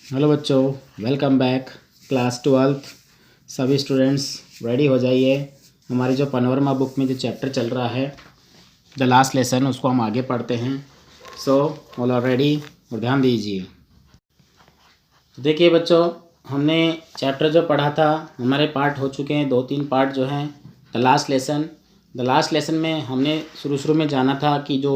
Hello बच्चों, welcome back. Class 12 सभी students ready हो जाइए। हमारी जो पनोरमा बुक में जो चैप्टर चल रहा है द लास्ट लेसन, उसको हम आगे पढ़ते हैं। सो ऑल आर रेडी और ध्यान दीजिए। तो देखिए बच्चों, हमने चैप्टर जो पढ़ा था, हमारे पार्ट हो चुके हैं 2-3 पार्ट जो हैं द लास्ट लेसन में हमने शुरू में जाना था कि जो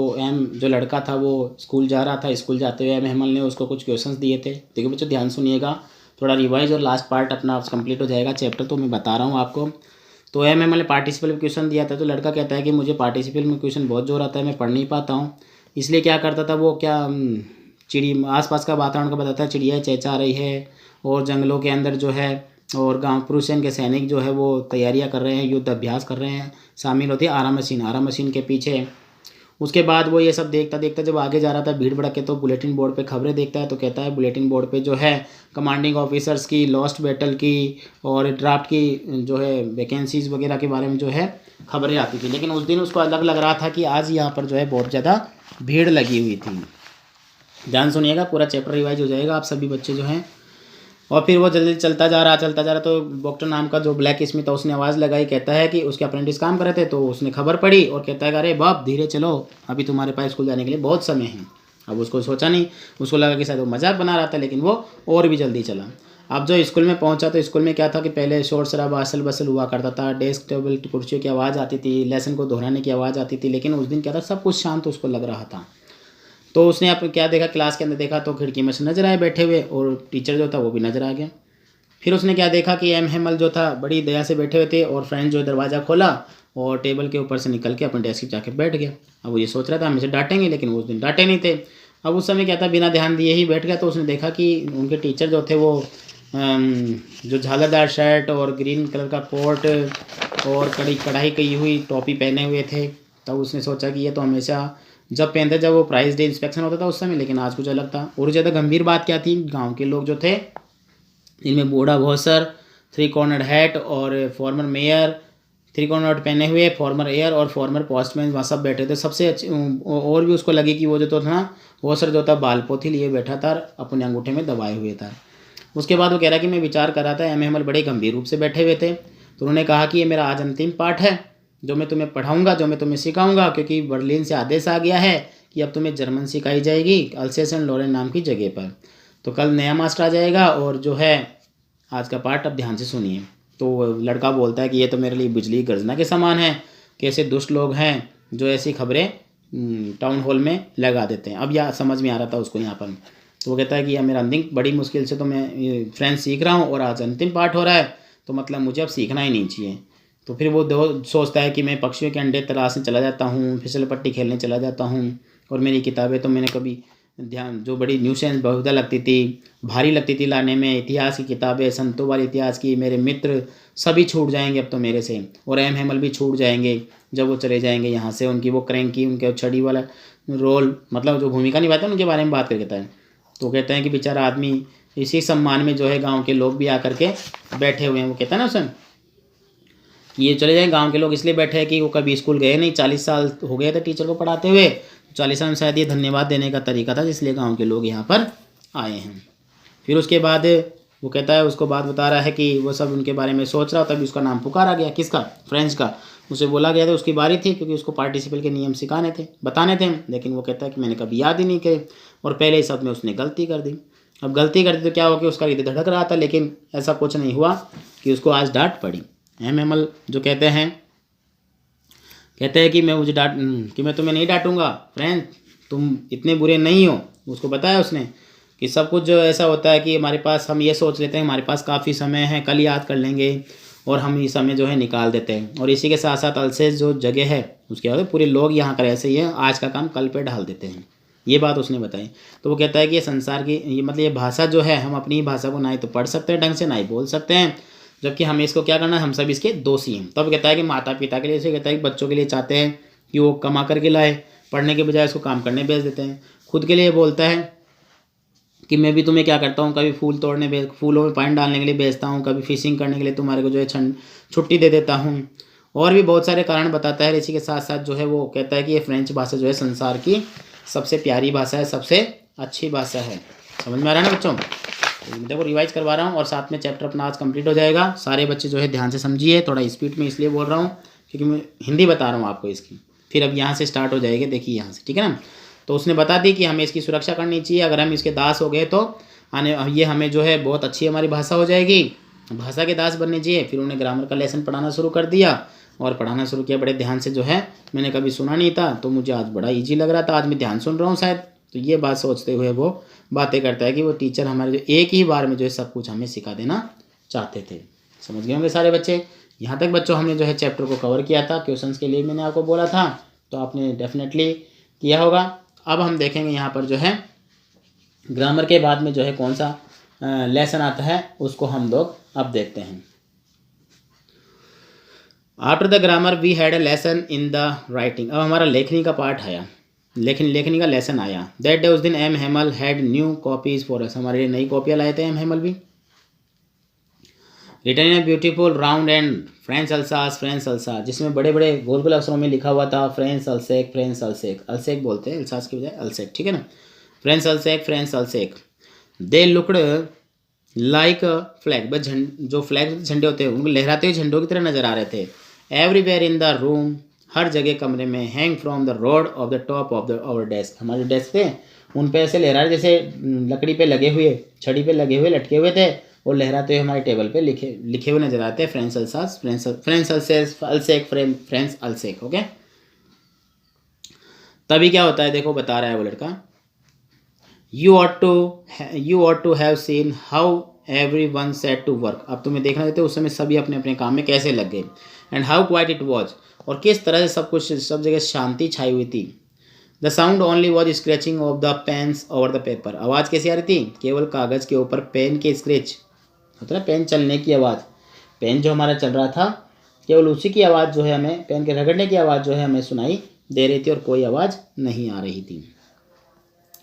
लड़का था वो स्कूल जा रहा था। स्कूल जाते हुए हेमल ने उसको कुछ क्वेश्चंस दिए थे। देखिए बच्चों, ध्यान सुनिएगा, थोड़ा रिवाइज और लास्ट पार्ट अपना कंप्लीट हो जाएगा चैप्टर। तो मैं बता रहा हूँ आपको। तो हेमल ने पार्टिसिपल में क्वेश्चन दिया था। तो लड़का कहता है कि मुझे पार्टिसिपल में क्वेश्चन बहुत जोर आता है, मैं पढ़ नहीं पाता हूँ। इसलिए क्या करता था वो, क्या चिड़ी आसपास का वातावरण का बताता है, चिड़िया चहचहा रही है और जंगलों के अंदर जो है और गांव पुरुषन के सैनिक जो है वो तैयारियां कर रहे हैं, युद्ध अभ्यास कर रहे हैं। शामिल होती है आरा मशीन के पीछे। उसके बाद वो ये सब देखता देखता जब आगे जा रहा था भीड़ भड़क के, तो बुलेटिन बोर्ड पे खबरें देखता है। तो कहता है बुलेटिन बोर्ड पे जो है कमांडिंग ऑफिसर्स की, लॉस्ट बैटल की और ड्राफ्ट की जो है वैकेंसीज वगैरह के बारे में जो है खबरें आती थी। लेकिन उस दिन उसको अलग लग रहा था कि आज यहाँ पर जो है बहुत ज़्यादा भीड़ लगी हुई थी। ध्यान सुनिएगा, पूरा चैप्टर रिवाइज हो जाएगा, आप सभी बच्चे जो हैं। और फिर वो जल्दी चलता जा रहा। तो डॉक्टर नाम का जो ब्लैक स्मिथ था उसने आवाज़ लगाई। कहता है कि उसके अप्रेंटिस काम कर रहे थे, तो उसने खबर पढ़ी और कहता है अरे बाप, धीरे चलो, अभी तुम्हारे पास स्कूल जाने के लिए बहुत समय है। अब उसको सोचा नहीं, उसको लगा कि शायद वो मजाक बना रहा था, लेकिन वो और भी जल्दी चला। अब जो स्कूल में पहुंचा तो स्कूल में क्या था कि पहले शोर शराबा असल बसल हुआ करता था। डेस्क टेबल कुर्सियों की आवाज़ आती थी, लेसन को दोहराने की आवाज़ आती थी। लेकिन उस दिन क्या था, सब कुछ शांत उसको लग रहा था। तो उसने आप क्या देखा, क्लास के अंदर देखा तो खिड़की में से नजर आए बैठे हुए, और टीचर जो था वो भी नजर आ गया। फिर उसने क्या देखा कि एम हेमल जो था बड़ी दया से बैठे हुए थे, और फ्रेंड जो दरवाज़ा खोला और टेबल के ऊपर से निकल के अपने डेस्क पे जाके बैठ गया। अब वो ये सोच रहा था हमें से डांटेंगे, लेकिन वो उस दिन डांटे नहीं थे। अब उस समय क्या था, बिना ध्यान दिए ही बैठ गया। तो उसने देखा कि उनके टीचर जो थे वो जो झालरदार शर्ट और ग्रीन कलर का कोट और कढ़ाई की हुई टोपी पहने हुए थे। तब उसने सोचा कि ये तो हमेशा जब पहनते जब वो प्राइस डे इंस्पेक्शन होता था उस समय, लेकिन आज कुछ अलग था। और ज़्यादा गंभीर बात क्या थी, गांव के लोग जो थे, इनमें बूढ़ा भौसर 3 कॉर्नर हैट और फॉर्मर मेयर 3 कॉर्नर हैट पहने हुए, फॉर्मर एयर और फॉर्मर पोस्टमैन वहाँ सब बैठे थे। सबसे अच्छी और भी उसको लगी कि वो जो तो था भौसर जो था बाल पोथी लिए बैठा था, अपने अंगूठे में दबाए हुए था। उसके बाद वो कह रहा कि मैं विचार कर रहा था, एम हेमल बड़े गंभीर रूप से बैठे हुए थे। तो उन्होंने कहा कि ये मेरा आज अंतिम पाठ है, जो मैं तुम्हें पढ़ाऊँगा, जो मैं तुम्हें सिखाऊँगा, क्योंकि बर्लिन से आदेश आ गया है कि अब तुम्हें जर्मन सिखाई जाएगी अल्सेसन लोरेन नाम की जगह पर। तो कल नया मास्टर आ जाएगा, और जो है आज का पार्ट अब ध्यान से सुनिए। तो लड़का बोलता है कि ये तो मेरे लिए बिजली गर्जना के समान है, कैसे दुष्ट लोग हैं जो ऐसी खबरें टाउन हॉल में लगा देते हैं। अब यह समझ में आ रहा था उसको यहाँ पर। तो वो कहता है कि यह मेरा अंतिम, बड़ी मुश्किल से तो मैं फ्रेंच सीख रहा हूँ और आज अंतिम पार्ट हो रहा है, तो मतलब मुझे अब सीखना ही नहीं चाहिए। तो फिर वो सोचता है कि मैं पक्षियों के अंडे तलाशने चला जाता हूँ, फिसल पट्टी खेलने चला जाता हूँ, और मेरी किताबें तो मैंने कभी ध्यान, जो बड़ी न्यूसेंस बहुधा लगती थी, भारी लगती थी लाने में, इतिहास की किताबें, संतों वाले इतिहास की, मेरे मित्र सभी छूट जाएंगे अब तो मेरे से, और एम हेमल भी छूट जाएंगे जब वो चले जाएंगे यहाँ से। उनकी वो क्रैंकी, उनके छड़ी वाला रोल, मतलब जो भूमिका निभाते हैं उनके बारे में बात करके कहता है। तो कहते हैं कि बेचारा आदमी इसी सम्मान में जो है गाँव के लोग भी आकर के बैठे हुए हैं। वो कहता है ना उसमें कि ये चले जाएं, गांव के लोग इसलिए बैठे हैं कि वो कभी स्कूल गए नहीं, 40 साल हो गए थे टीचर को पढ़ाते हुए। 40 साल में शायद ये धन्यवाद देने का तरीका था, इसलिए गांव के लोग यहाँ पर आए हैं। फिर उसके बाद वो कहता है, उसको बात बता रहा है कि वो सब उनके बारे में सोच रहा, तभी उसका नाम पुकारा गया। किसका? फ्रेंच का। उसे बोला गया था उसकी बारी थी, क्योंकि उसको पार्टिसिपल के नियम सिखाने थे, बताने थे। लेकिन वो कहता है कि मैंने कभी याद ही नहीं किए, और पहले ही सब में उसने गलती कर दी। अब गलती कर दी तो क्या हो कि उसका हृदय धड़क रहा था, लेकिन ऐसा कुछ नहीं हुआ कि उसको आज डांट पड़ी। एम हेमल जो कहते हैं कि मैं तुम्हें नहीं डांटूंगा फ्रेंड, तुम इतने बुरे नहीं हो। उसको बताया उसने कि सब कुछ जो ऐसा होता है कि हमारे पास, हम ये सोच लेते हैं हमारे पास काफ़ी समय है, कल याद कर लेंगे, और हम ये समय जो है निकाल देते हैं। और इसी के साथ साथ अल्सेस जो जगह है उसके बाद पूरे लोग यहाँ कर ऐसे ही है, आज का काम कल पे ढाल देते हैं। ये बात उसने बताई। तो वो कहता है कि ये संसार की, ये मतलब ये भाषा जो है, हम अपनी भाषा को ना ही तो पढ़ सकते हैं ढंग से, ना ही बोल सकते हैं, जबकि हमें इसको क्या करना है, हम सब इसके दोषी हैं। तब कहता है कि माता पिता के लिए, इसे कहता है कि बच्चों के लिए चाहते हैं कि वो कमा करके लाए, पढ़ने के बजाय इसको काम करने भेज देते हैं। खुद के लिए बोलता है कि मैं भी तुम्हें क्या करता हूँ, कभी फूल तोड़ने फूलों में पानी डालने के लिए भेजता हूँ, कभी फिशिंग करने के लिए तुम्हारे को जो है छुट्टी दे देता हूँ, और भी बहुत सारे कारण बताता है। इसी के साथ साथ जो है वो कहता है कि ये फ्रेंच भाषा जो है संसार की सबसे प्यारी भाषा है, सबसे अच्छी भाषा है। समझ में आ रहा है ना बच्चों? देखो रिवाइज करवा रहा हूँ और साथ में चैप्टर अपना आज कंप्लीट हो जाएगा। सारे बच्चे जो है ध्यान से समझिए, थोड़ा स्पीड में इसलिए बोल रहा हूँ क्योंकि मैं हिंदी बता रहा हूँ आपको इसकी। फिर अब यहाँ से स्टार्ट हो जाएगी, देखिए यहाँ से, ठीक है ना। तो उसने बता दी कि हमें इसकी सुरक्षा करनी चाहिए, अगर हम इसके दास हो गए तो ये हमें जो है बहुत अच्छी हमारी भाषा हो जाएगी, भाषा के दास बनने चाहिए। फिर उन्होंने ग्रामर का लेसन पढ़ाना शुरू कर दिया और पढ़ाना शुरू किया बड़े ध्यान से, जो है मैंने कभी सुना नहीं था तो मुझे आज बड़ा ईजी लग रहा था, आज मैं ध्यान सुन रहा हूँ शायद। तो ये बात सोचते हुए वो बातें करता है कि वो टीचर हमारे जो एक ही बार में जो है सब कुछ हमें सिखा देना चाहते थे। समझ गए होंगे सारे बच्चे। यहाँ तक बच्चों हमने जो है चैप्टर को कवर किया था, क्वेश्चंस के लिए मैंने आपको बोला था तो आपने डेफिनेटली किया होगा। अब हम देखेंगे यहाँ पर जो है ग्रामर के बाद में जो है कौन सा लेसन आता है, उसको हम लोग अब देखते हैं। After the grammar we had a lesson in the writing. अब हमारा लेखनी का पार्ट आया, लेखनी का लेसन आया। दैट डे, उस दिन M Hamel had new copies for us, हमारे लिए नई कॉपियाँ लाए थे एम हेमल भी। Written in a beautiful round and French Alsace, जिसमें बड़े बड़े गोल गोल अक्षरों में लिखा हुआ था फ्रेंच अल्सेक, अल्सेक बोलते हैं अल्सास की बजाय अल्सेक, ठीक है ना। French Alsace. They looked like flag, बस जो फ्लैग झंडे होते हैं उनको लहराते हुए झंडों की तरह नजर आ रहे थे। एवरीवेयर इन द रूम, हर जगह कमरे में। Hang from the rod of the top of the our desk, हमारे डेस्क थे उन पे ऐसे लहरा रहे जैसे लकड़ी पे लगे हुए, छड़ी पे लगे हुए लटके हुए थे और लहराते हुए हमारे टेबल पे लिखे हुए नजर आते हैं फ्रेंच अल्सेक, ओके। तभी क्या होता है देखो, बता रहा है वो लड़का, You ought to have seen how everyone set to work। अब तुम्हें देखना देते उस समय सभी अपने अपने काम में कैसे लग गए। And how quiet it was, और किस तरह से सब जगह शांति छाई हुई थी। The sound only was scratching of the pens over the paper। आवाज़ कैसी आ रही थी, केवल कागज़ के ऊपर पेन के स्क्रैच होता है, पेन चलने की आवाज़, पेन जो हमारा चल रहा था केवल उसी की आवाज़ जो है हमें, पेन के रगड़ने की आवाज़ जो है हमें सुनाई दे रही थी और कोई आवाज़ नहीं आ रही थी।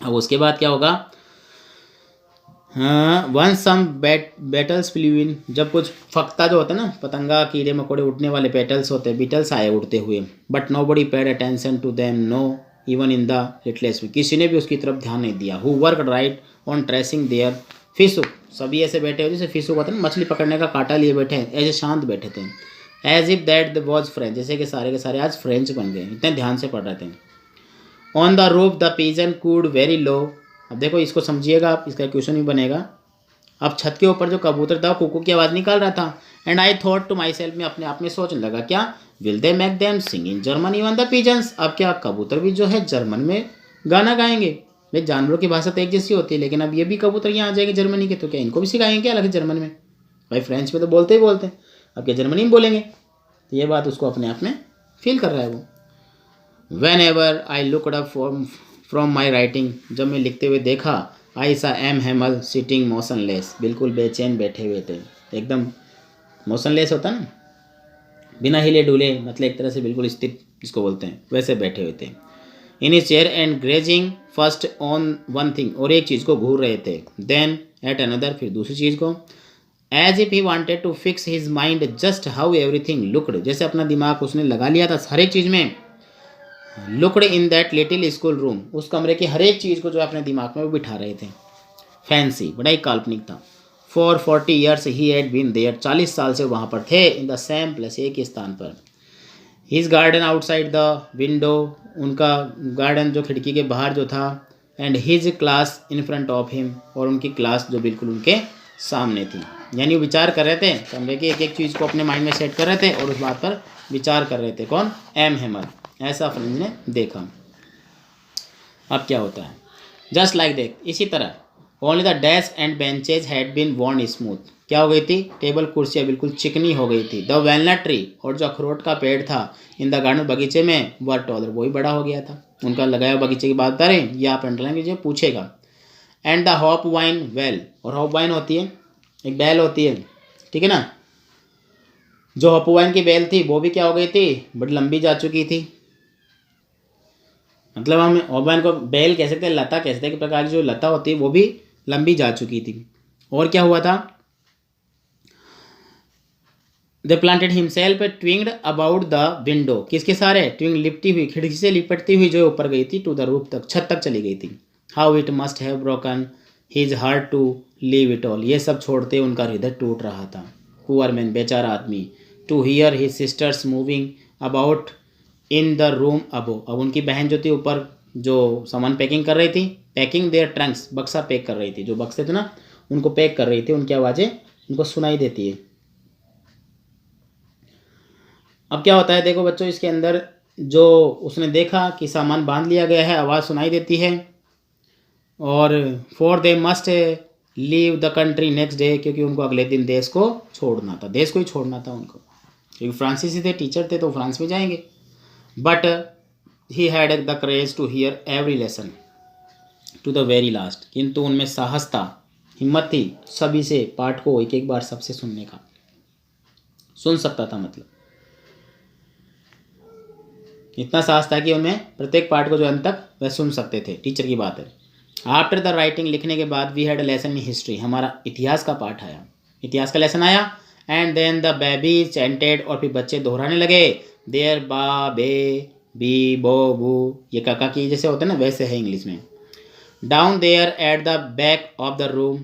अब उसके बाद क्या होगा, वन सम बेटल्स फ्लू इन, जब कुछ फख्ता जो होता है ना, पतंगा कीड़े मकोड़े उठने वाले पेटल्स होते हैं, बीटल्स आए उड़ते हुए। But nobody paid attention to them, no even in the littlest, किसी ने भी उसकी तरफ ध्यान नहीं दिया। Who work right on tracing their fish, सभी ऐसे बैठे हुए जैसे फिश होता है ना, मछली पकड़ने का कांटा लिए बैठे हैं, ऐसे शांत बैठे थे। As if that was French, जैसे कि सारे के सारे आज फ्रेंच बन गए, इतने ध्यान से पढ़ रहे थे। On the roof the pigeon could very low, अब देखो इसको समझिएगा आप, इसका क्वेश्चन भी बनेगा। अब छत के ऊपर जो कबूतर था कुकू की आवाज़ निकाल रहा था। And I thought to myself, मैं अपने आप में सोचने लगा, क्या will they make them sing in German even the pigeons, अब क्या कबूतर भी जो है जर्मन में गाना गाएंगे। भाई जानवरों की भाषा तो एक जैसी होती है, लेकिन अब ये भी कबूतर यहाँ आ जाएंगे जर्मनी के, तो क्या इनको भी सिखाएंगे क्या अलग जर्मन में। भाई फ्रेंच में तो बोलते ही बोलते हैं, अब क्या जर्मनी में बोलेंगे। तो ये बात उसको अपने आप में फील कर रहा है वो। When ever I looked up from my writing, जब मैं लिखते हुए देखा, आई सा एम हेमल सिटिंग मोशनलेस, बिल्कुल बेचैन बैठे हुए थे, एकदम मोशनलेस होता ना, बिना हिले डुले, मतलब एक तरह से बिल्कुल स्थिर जिसको बोलते हैं, वैसे बैठे हुए थे। In his chair and grazing first on one thing, और एक चीज़ को घूर रहे थे, देन एट अनदर, फिर दूसरी चीज़ को। As if he wanted to fix his mind just how everything looked, जैसे अपना दिमाग उसने लगा लिया था हर एक चीज़ में। Looked in that little school room, उस कमरे की हर एक चीज़ को जो अपने दिमाग में वो बिठा रहे थे। फैंसी, बड़ा ही काल्पनिक था। For 40 years he had been there, 40 साल से वहाँ पर थे। इन द सेम प्लेस, एक ही स्थान पर। His garden outside the window, उनका गार्डन जो खिड़की के बाहर जो था। And his class in front of him, और उनकी क्लास जो बिल्कुल उनके सामने थी। यानी वो विचार कर रहे थे, कमरे की एक एक चीज़ को अपने माइंड में सेट कर रहे थे और उस बात पर विचार कर रहे थे। कौन? एम हेमल। ऐसा फ्रेंच ने देखा। अब क्या होता है, जस्ट लाइक दैट, इसी तरह। Only the desk and benches had been worn smooth, क्या हो गई थी, टेबल कुर्सियाँ बिल्कुल चिकनी हो गई थी। द वैलनट ट्री, और जो अखरोट का पेड़ था, इन द गार्डन, बगीचे में, वर टॉलर, वही बड़ा हो गया था। उनका लगाया बगीचे की बात बता रहे, ये आप अंडरलाइन कीजिए, पूछेगा। And the hop wine well, और हॉप वाइन होती है एक बैल होती है, ठीक है ना, जो हॉप वाइन की बैल थी वो भी क्या हो गई थी, बड़ी लंबी जा चुकी थी। मतलब हम हॉप को बैल कह सकते हैं, लता कह सकते हैं, कि प्रकार की जो लता होती है वो भी लंबी जा चुकी थी। और क्या हुआ था, they planted himself twigged about the window, किसके सारे, ट्विंग लिपटी हुई, खिड़की से लिपटती हुई जो ऊपर गई थी, टू द रूफ तक, छत तक चली गई थी। How it must have broken his heart to leave it all, ये सब छोड़ते उनका हृदय टूट रहा था। पुअर मैन, बेचारा आदमी, to hear his sisters moving about in the room अबो, अब उनकी बहन जो थी ऊपर जो सामान पैकिंग कर रही थी, पैकिंग देयर ट्रंक्स, बक्सा पैक कर रही थी, जो बक्से थे ना उनको पैक कर रही थी, उनकी आवाज़ें उनको सुनाई देती है। अब क्या होता है देखो बच्चों, इसके अंदर जो उसने देखा कि सामान बांध लिया गया है, आवाज़ सुनाई देती है, और for they must leave the country next day, क्योंकि उनको अगले दिन देश को छोड़ना था, देश को ही छोड़ना था उनको, क्योंकि फ्रांसीसी थे, टीचर थे तो फ्रांस में जाएंगे। But he had the courage to hear every lesson to the very last, किंतु उनमें साहस था, हिम्मत थी सभी से पाठ को एक एक बार सबसे सुनने का, सुन सकता था, मतलब इतना साहस था कि उनमें प्रत्येक पाठ को जो अंत तक वह सुन सकते थे, टीचर की बात है। आफ्टर द राइटिंग, लिखने के बाद, we had a lesson in history, हमारा इतिहास का पाठ आया, इतिहास का लेसन आया। And then the baby chanted, और फिर बच्चे दोहराने लगे, देयर बा बे बी बो बू, ये काका की जैसे होते हैं ना वैसे है इंग्लिश में। Down there at the back of the room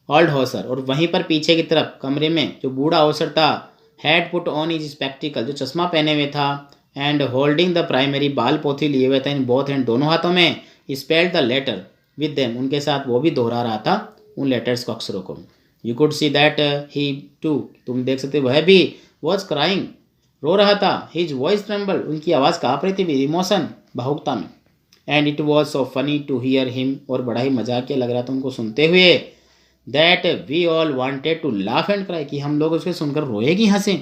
old Hauser, और वहीं पर पीछे की तरफ कमरे में जो बूढ़ा हॉसर था, had put on is spectacled, जो चश्मा पहने हुए था, एंड होल्डिंग द प्राइमरी, बाल पोथी लिए हुए था इन बोथ हैंड, दोनों हाथों में, spelled the letter with them, उनके साथ वो भी दोहरा रहा था उन लेटर्स को, अक्षरों को। You could see that he too, तुम देख सकते वह भी, वॉज क्राइंग, रो रहा था, हिज वॉइस ट्रेम्बल, उनकी आवाज़ काँप रही थी विद इमोशन, भावुकता में। And it was so funny to hear him, और बड़ा ही मजाकिया लग रहा था उनको सुनते हुए, that we all wanted to laugh and cry, कि हम लोग उसके सुनकर रोए कि हंसे।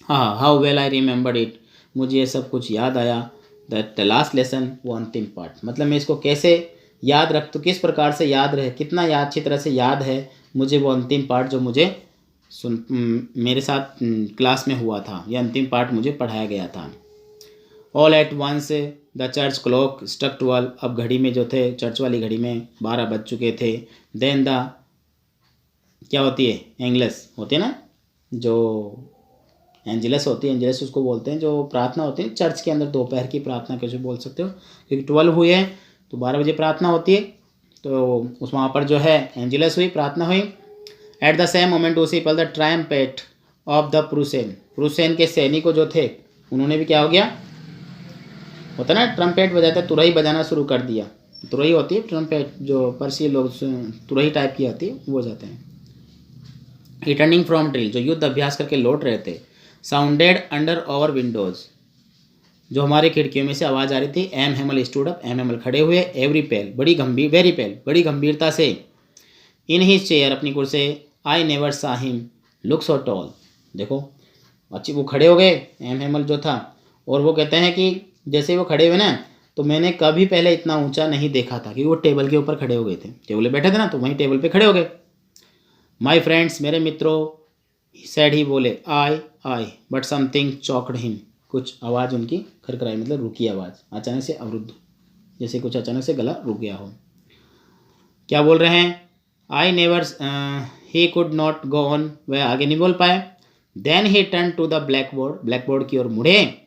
हाँ, how well I remembered it, मुझे ये सब कुछ याद आया। द लास्ट लेसन, वो अंतिम पाठ, मतलब मैं इसको कैसे याद रख, तो किस प्रकार से याद रहे, कितना याद अच्छी तरह से याद है मुझे वो अंतिम पाठ जो मुझे मेरे साथ क्लास में हुआ था, ये अंतिम पाठ मुझे पढ़ाया गया था। All at once the church clock struck 12, अब घड़ी में जो थे, चर्च वाली घड़ी में 12 बज चुके थे। देन द, क्या होती है, एंगलस होती है ना, जो एंजलस होती है, एंजलस उसको बोलते हैं, जो प्रार्थना होती है चर्च के अंदर, दोपहर की प्रार्थना कैसे बोल सकते हो, क्योंकि 12 हुई है तो 12 बजे प्रार्थना होती है, तो उस वहाँ पर जो है एंजलस हुई, प्रार्थना हुई। एट द सेम मोमेंट उसी पल द ट्रायम्पेट ऑफ द प्रूसेन, प्रूसेन के सैनिकों जो थे उन्होंने भी क्या हो गया, होता ना ट्रम्पेट बजाता है, तुरही बजाना शुरू कर दिया, तुरही होती है ट्रम्पेट, जो पर्सी लोग तुरही टाइप की आती है वो जाते हैं। रिटर्निंग फ्रॉम ड्रिल, जो युद्ध अभ्यास करके लौट रहे थे। साउंडेड अंडर आवर विंडोज़, जो हमारे खिड़कियों में से आवाज़ आ रही थी। M Hemal stood up, M Hemal खड़े हुए। एवरी पेल, बड़ी गंभीर, वेरी पेल, बड़ी गंभीरता से। इन हिज चेयर, अपनी कुर्सी। आई नेवर सा हिम लुक सो टॉल, देखो अच्छी, वो खड़े हो गए एम हेमल जो था, और वो कहते हैं कि जैसे वो खड़े हुए ना, तो मैंने कभी पहले इतना ऊंचा नहीं देखा था, क्योंकि वो टेबल के ऊपर खड़े हो गए थे, टेबल पे बैठे थे ना, तो वहीं टेबल पे खड़े हो गए। माई फ्रेंड्स, मेरे मित्रों, सैड, ही बोले, आई बट समथिंग चॉकड हिम, कुछ आवाज़ उनकी खरखराई, मतलब रुकी आवाज़, अचानक से अवरुद्ध, जैसे कुछ अचानक से गला रुक गया हो। क्या बोल रहे हैं, I never, he could not go on, वह आगे नहीं बोल पाए। Then he turn to the black board, black board की ओर मुड़े।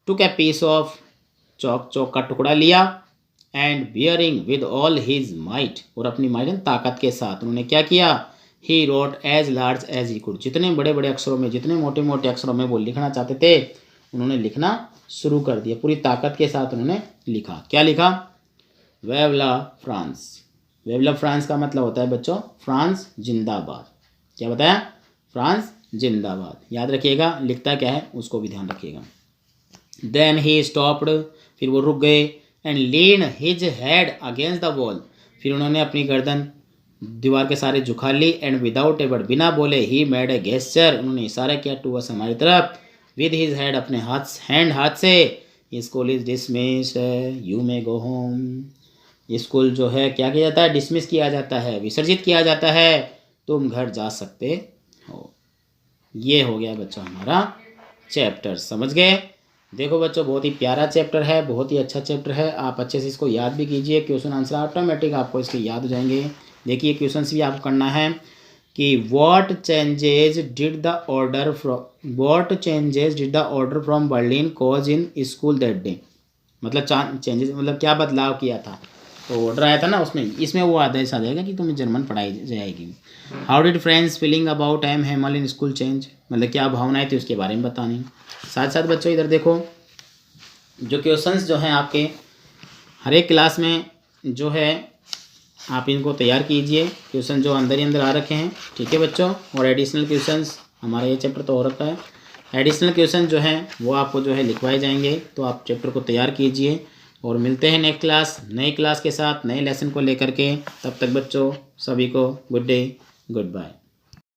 टुक ए पीस ऑफ चौक, चौक का टुकड़ा लिया। And bearing with all his might, और अपनी माइट ताकत के साथ उन्होंने क्या किया, he wrote as large as he could, जितने बड़े बड़े अक्षरों में, जितने मोटे मोटे अक्षरों में वो लिखना चाहते थे, उन्होंने लिखना शुरू कर दिया, पूरी ताकत के साथ उन्होंने लिखा। क्या लिखा, वेवला फ्रांस। वेवला फ्रांस का मतलब होता है बच्चों, फ्रांस जिंदाबाद। क्या बताया, फ्रांस जिंदाबाद, याद रखिएगा, लिखता क्या है उसको भी ध्यान रखिएगा। देन ही स्टॉप्ड, फिर वो रुक गए। And lean his head against the wall, फिर उन्होंने अपनी गर्दन दीवार के सारे झुका ली। एंड विदाउट ए वर्ड, बिना बोले, ही मेड ए गेस्चर, उन्होंने इशारा किया टूवर्ड्स हमारी तरफ। विद हिज हेड, अपने हाथ से। School is dismissed, you may go home, school जो है क्या किया जाता है, डिसमिस किया जाता है, विसर्जित किया जाता है, तुम घर जा सकते हो। ये हो गया बच्चों हमारा चैप्टर, समझ गए। देखो बच्चों, बहुत ही प्यारा चैप्टर है, बहुत ही अच्छा चैप्टर है, आप अच्छे से इसको याद भी कीजिए, क्वेश्चन आंसर ऑटोमेटिक आपको इसके याद हो जाएंगे। देखिए क्वेश्चंस भी आपको करना है कि what changes did the order from Berlin cause in school that day, मतलब चेंजेस मतलब क्या बदलाव किया था, तो ऑर्डर आया था ना उसमें, इसमें वो आदेश आ जाएगा कि तुम्हें जर्मन पढ़ाई जाएगी। How did friends feeling about एम हेमल इन स्कूल चेंज, मतलब क्या भावनाएं थी उसके बारे में बतानी। साथ साथ बच्चों इधर देखो, जो क्वेश्चंस जो हैं आपके हर एक क्लास में जो है आप इनको तैयार कीजिए, क्वेश्चन जो अंदर ही अंदर आ रखे हैं, ठीक है बच्चों। और एडिशनल क्वेश्चंस, हमारा ये चैप्टर तो हो रखा है, एडिशनल क्वेश्चन जो हैं वो आपको जो है लिखवाए जाएंगे, तो आप चैप्टर को तैयार कीजिए। और मिलते हैं नेक्स्ट क्लास, नए क्लास के साथ, नए लेसन को लेकर के। तब तक बच्चों सभी को गुड डे, गुड बाय।